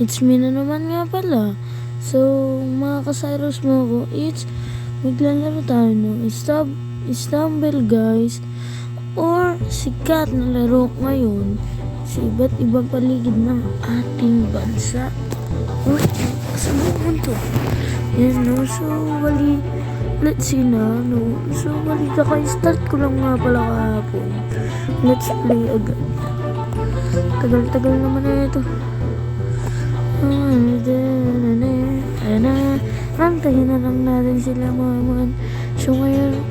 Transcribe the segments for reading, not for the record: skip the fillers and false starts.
It's me na naman nga pala. So, mga ka-Cyrus mo ko, maglalaro tayo ng Stumble guys. Or, sikat na laro ngayon sa iba't ibang paligid ng ating bansa. Uy, saan naman to? Yan no, so let's see na, no. So, kaka-start ko lang nga pala kahapon. Let's play agad. Tagal-tagal naman na ito. Antayin na lang natin sila mga. So ngayon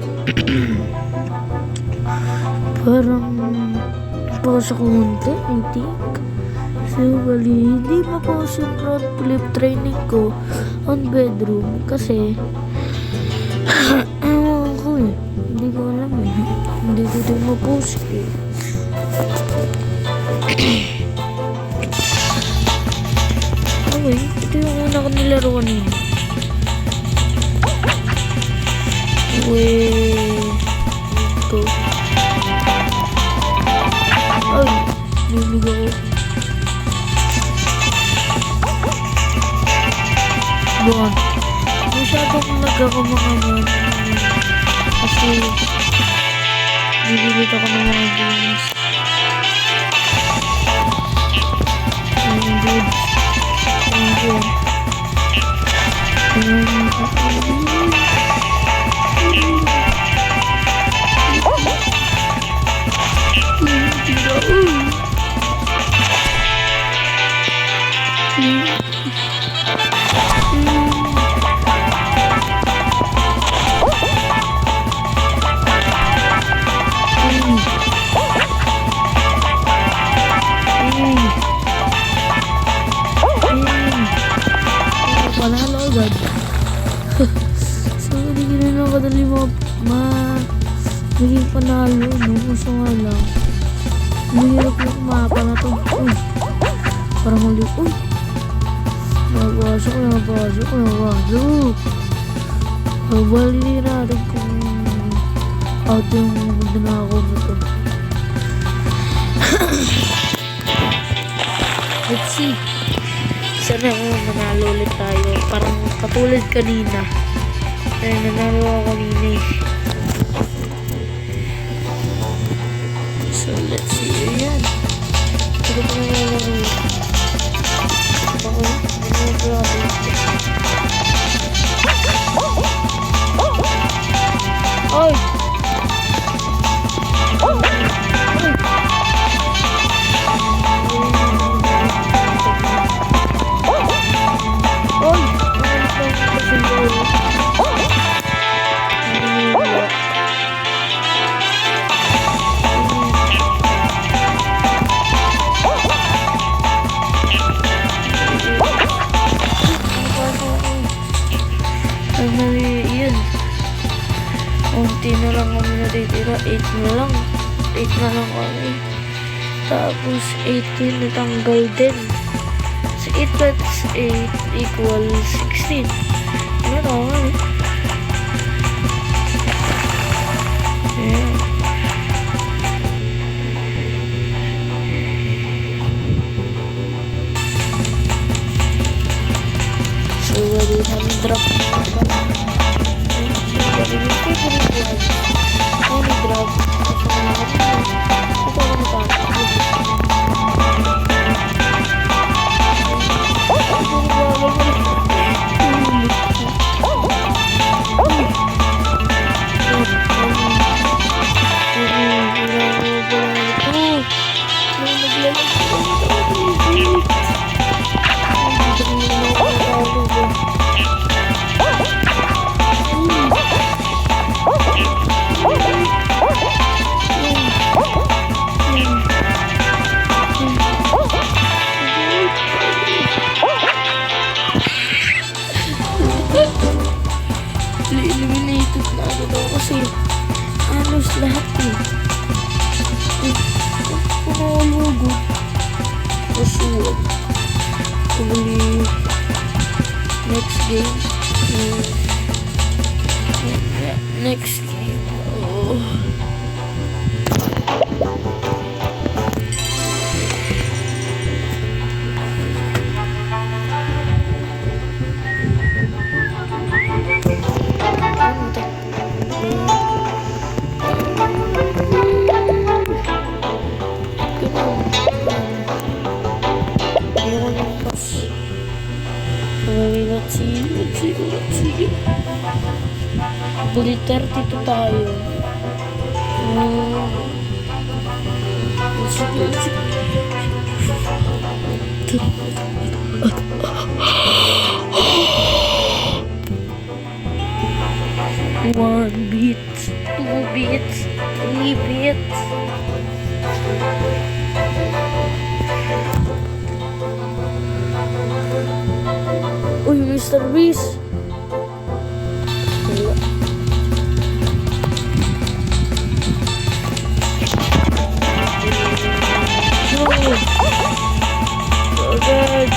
parang pause ako konti, I think. So bali, hindi ma-pause yung front flip training ko on bedroom kasi ewan ko eh, hindi ko alam eh, hindi ko din ma-pause eh. Okay, ito yung una ko nilaro kanina. Ito. Ay, bibig ako. Buwan. Masyadong nagkakamangaman. Kasi, bibilit ako ng mga games. Good. Thank you. Panalo agad. So, hindi ko na kadali maging panalo, no? Gusto nga lang. Mahirap yung mapa na to. Uy! Parang huli. Uy! Nabasok. Balihin natin kung out yung dinako na to. Let's see. Sana manalo ulit tayo. Parang katulad kanina. Ay, nanalo ako kanina eh. So, let's see. Ayan. Hindi ko na nalaro. Okay. Ay! Unti na lang kami natitira, 8 na lang kami, tapos 18 natanggal din, so 8 plus 8 equals 16. Ano na kami? Ayan. So wali namin drop eliminated na agad ako kasi halos lahat eh. Pumawalogo. Kasuwag. Probably next game. Next game. Oh. Bullet 32 tayo. One beat, two beats, three beats. Uy, Mr. Beast. Wala. No. Agad.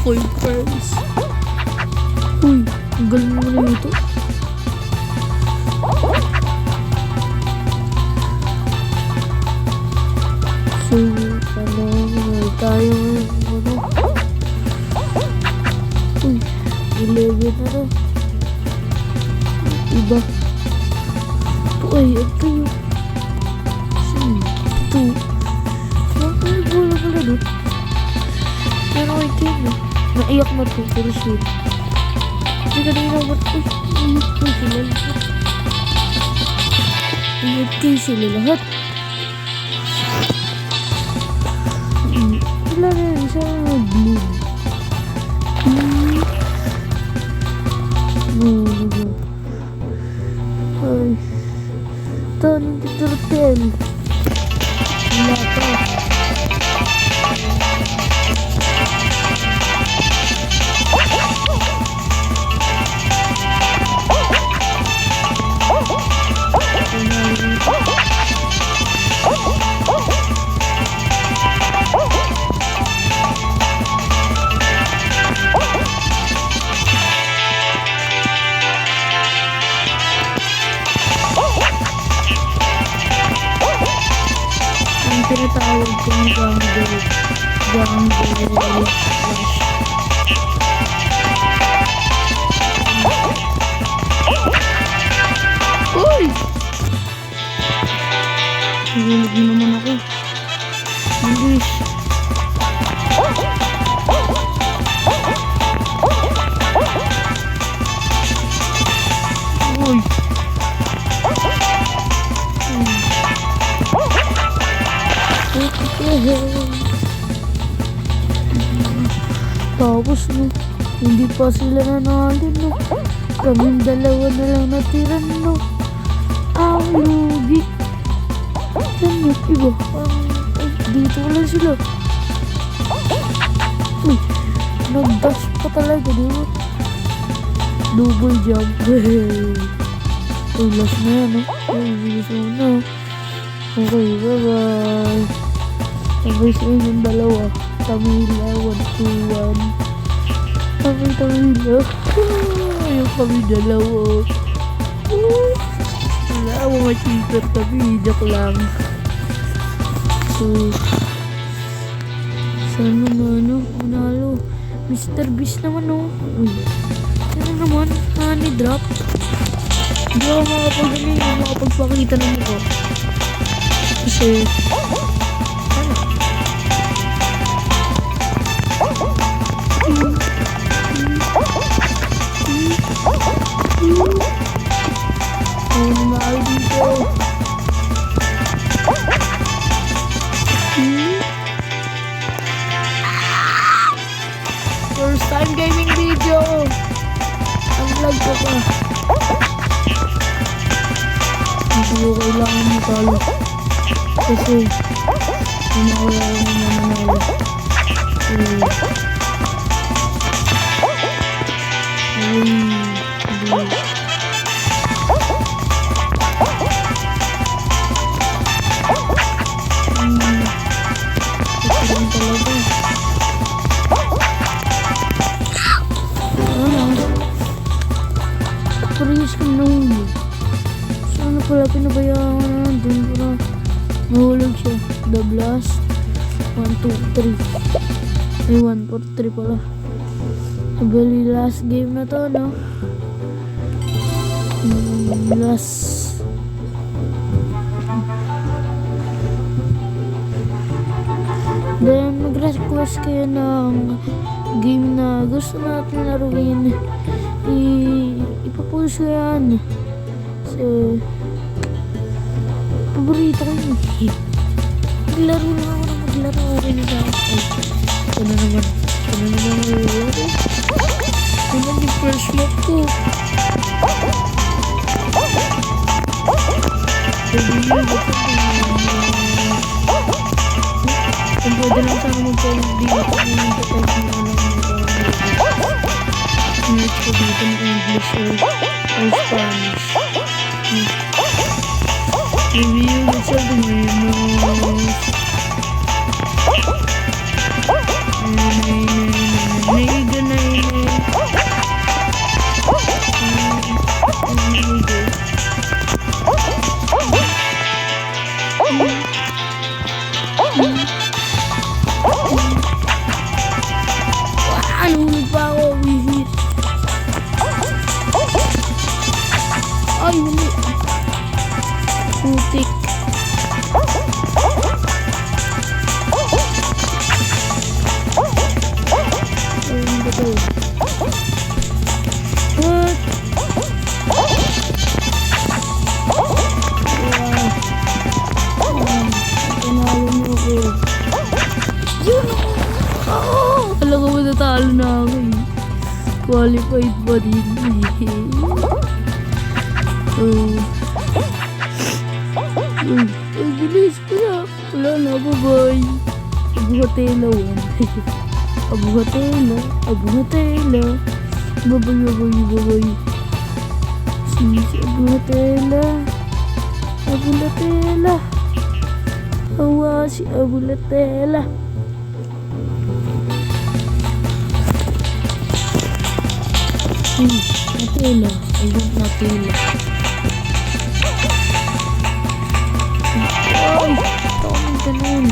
Hoy, friends. Uy, ang galing mo na ito. So, tayo ano? Uy, 11 na rin. Iba. Uy, ang kayo. 2. Ang bola pala doon. Pero ay kayo. Naiyak na ito, pero sweet. Hindi ka nang naman. Iyak kayo sila lahat. Wala na yun, isa na blue. Ay. Ito, hindi turtle. Wala pa. Tinatawag kong jungle Uy! Nagulog na naman ako. English. Uy! Tapos no, hindi pa sila nanalo no. Kaming dalawa na lang natira no. Ang lugi. Saan yung iba? Dito lang sila. Uy, nag-dash pa talaga di ba? Double jump. Uy, last na yan no. Uy, bilis mo na. Okay, bye-bye. Sabay sa inyong dalawa. Tamila, 1-2-1. Sabay Tamila. Ayaw kami dalawa. Wala, mga cheater kami. Joke lang. So, sana na manalo. Mr. Beast naman no. Uy, sana naman, honey drop. Hindi ako makapagpakita ng mukha. Kasi na kayo dito. First time gaming video. Ang vlog ko pa. Hindi ko kailangan mo talo. Kasi pinakawala ko na manalo. Uy. last 1, 2, 3. Ay, 1, 4, 3 pala. Bali, last game na to, no? Last. Then, mag-request kayo ng game na gusto natin laruin. Ipapost ko yan. Kasi, paborito ko yun. Maglaro na ako na maglaro. Okay na sa akin. Ito na naman. Ito yung first look ko. Kung pwede lang sana mag-follow dito kung nagtatay ko na lang minutes ko dito ng English or Spanish. Review with all the memos. Nahulog pa ako, wihit. Ay, huli. Putik. Ay, hindi ko. What? Panalo mo ako. Yun! Alam ko matatalo na ako eh. Qualified ba din? Ay, bilis ko na. Wala na, bye-bye. Abuhatela. Abuhatela. Bye-bye. Si Abuhatela. Awa si Abuhatela. Natila. Ayun, natila. Ay! Ito ang ganun.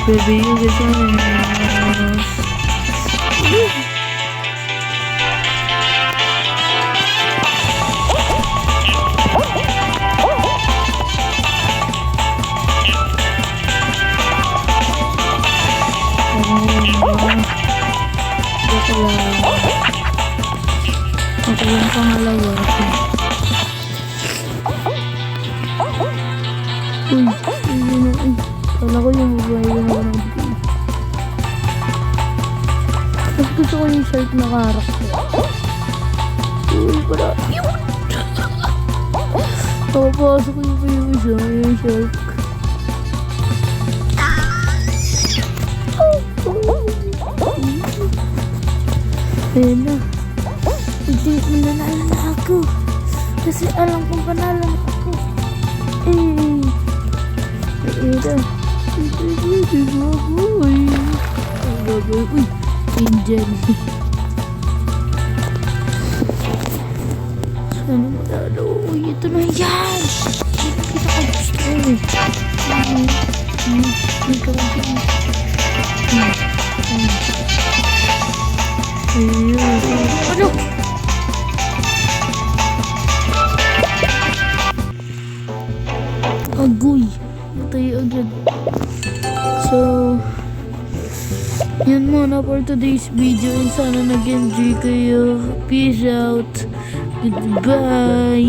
Baby, you get on it. Ako yung pangalawa. Uy, kala ko yung babae na ako ng game. Mas gusto ko yung shark na karakter. Uy, para. Papapasok ko yung isa, yung shark. Ayan na. Hindi mananalo na ako. Kasi alam kong panalo na ako. Ayan na. Baboy. Uy, angel. Sana manalo. Uy, ito na yan. Kita ka gusto ko eh. Ano? Agoy. Matay agad. So, yan muna for today's video. And sana nag-enjoy kayo. Peace out. Goodbye.